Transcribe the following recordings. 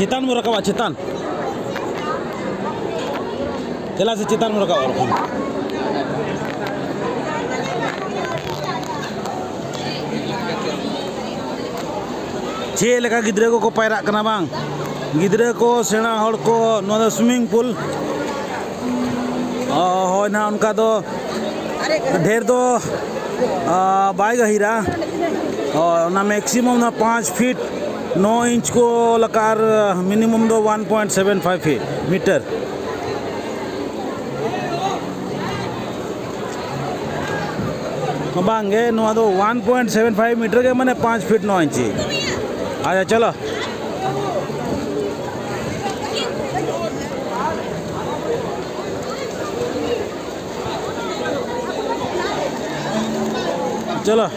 चितान में रखा चितान चला से चितान में रखा चे लेका गिद्रे को पायरा कना बांग गिद्रे को सेना हड़ को नो स्विमिंग पूल हो ना उनका तो ढेर तो बाय गहिरा ना मैक्सिमम ना 5 फीट 9 इंच को लकार मिनिमम दो 1.75 मीटर बांगे नो दो 1.75 मीटर के मैंने 5 फीट 9 इंच आजा चलो चलो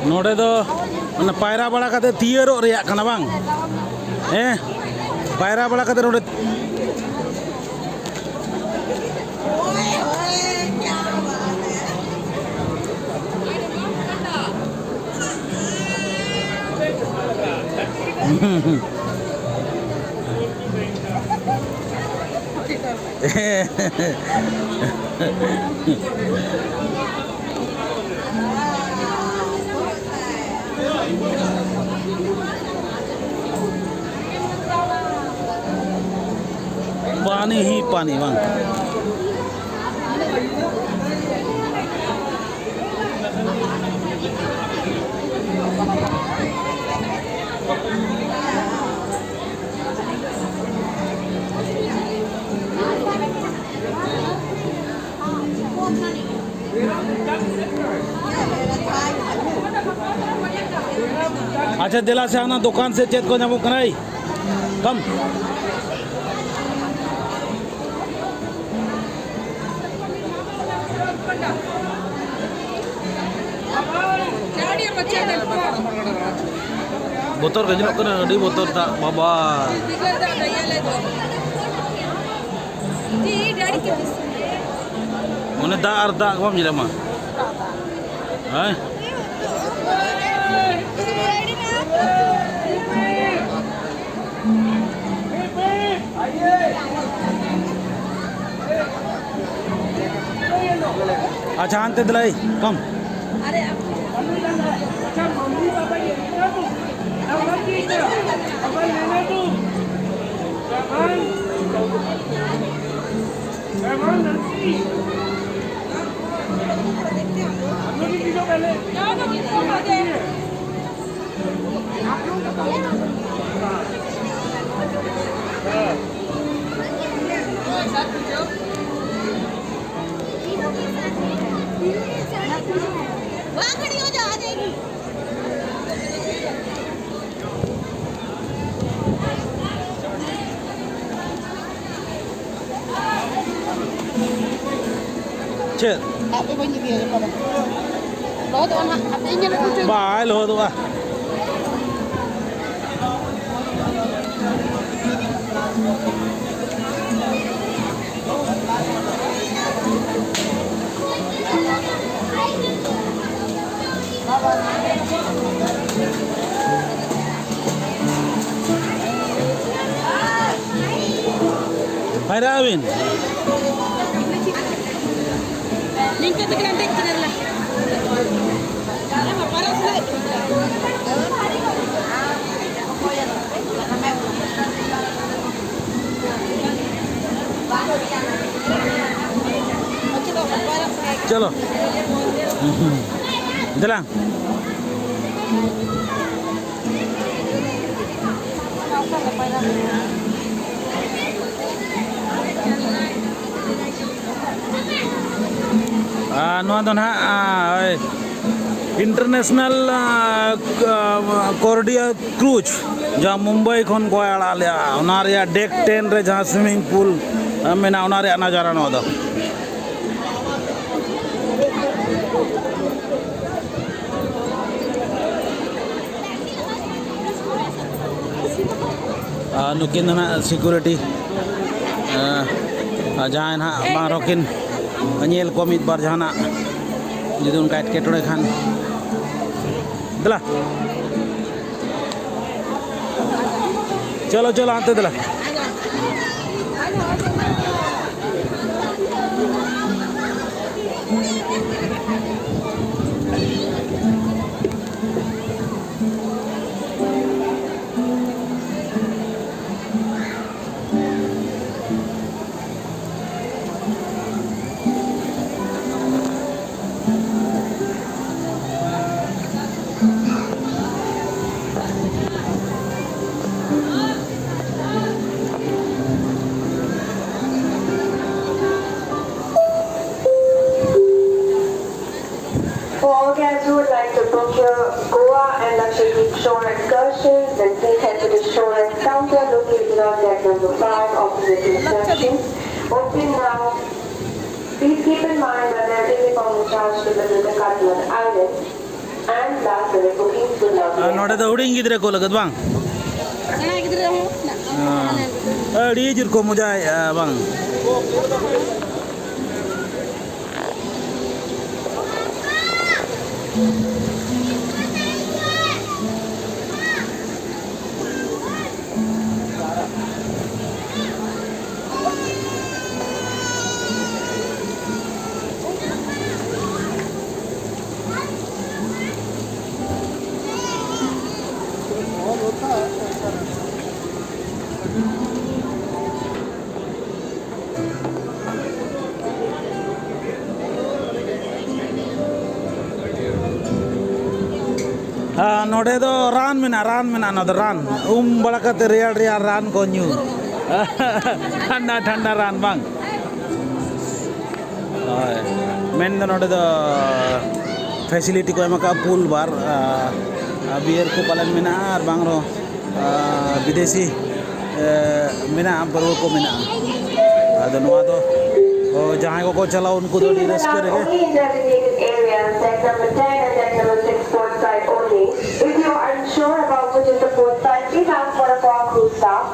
नोड़े दो मैंने पायरा बड़ा करते तियरो रे कना बांग पायरा बड़ा करते नोड़े पानी ही पानी बांग अच्छा दिला से आना दुकान से चेत को जामो कनाई कम बोतल गजल करना अड़ी बोतल ता बाबा मने दा और दा कम जिला मा हैं अच्छा अंत दिलाई कम वहाँ खड़ी हो जा आ जाएगी चल आप भी बंदी दिया pada lo tuh anak hatinya nak kucing बाय लो तो Hayrawin Lingkar tu kena cakap lah. Apa paras lah. चलो दिला इंटरनेशनल कोर्डिया क्रूज जहाँ मुंबई खन को आड़ा लिया डेक 10 रे जहाँ स्विमिंग पूल मेना नजारा ना नुकिन ना सिक्योरिटी जहाँ ना बांग रोकिन नेल को मिद बार जहाँ ना जुदी उनका एटकेटोड़े खान दला चलो चलो आते दला For all guests who would like to book your Goa and Lakshadweep shore excursions, then please head to the shore counter located on deck number 5 opposite the reception. Open now. Please keep in mind that there is a common charge to visit the Katlan Island. And last minute bookings will not be ನೋಡದ ಹುಡುಗಿದ್ರೆ ಕೋಲಗದ ಬಾಂಗ್ ಚೆನ್ನಾಗಿದ್ರೆ ಅಡಿ ಜಿರ್ಕೊ ಮುಜಾಯ್ ಬಾಂಗ್ नोड़े दो रान में ना रान बड़ा कते रियाल रान को new ठंडा ठंडा रान बांग मेन नोड़े दो फैसिलिटी को एमा का पूल बार बियर को पालन में ना बांग रो विदेशी में बरु को में अदो नवा दो जहाँ को चलाओ उनको तो रिस्क करेंगे If you are unsure about which is the port side, please ask for a call crew staff.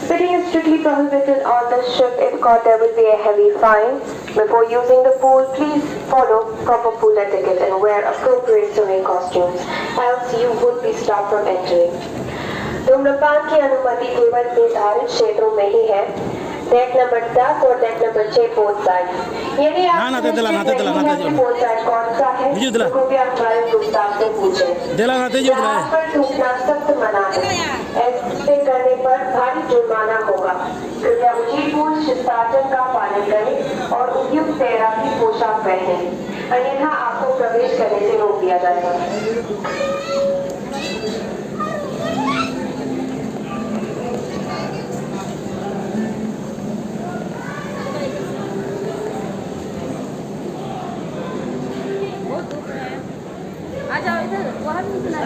Sitting is strictly prohibited on the ship. If caught, there will be a heavy fine. Before using the pool, please follow proper pool etiquette and wear appropriate swimming costumes, else you would be stopped from entering. धूम्रपान की अनुमति केवल निर्धारित क्षेत्रों में ही है। Deck number 10 और deck number 6 port side. यदि आप पोर्ट साइड कौन सा है तो कृपया हमारे ग्रुप स्टाफ से पूछें। यहाँ पर थूकना सख्त मना है। ऐसे करने पर भारी जुर्माना होगा। कृपया उचित शिष्टाचार का पालन करें और उपयुक्त तैराकी पोशाक पहनें, अन्यथा आपको प्रवेश करने से रोक दिया जाएगा। आ जाओ इधर वहाँ भी सुना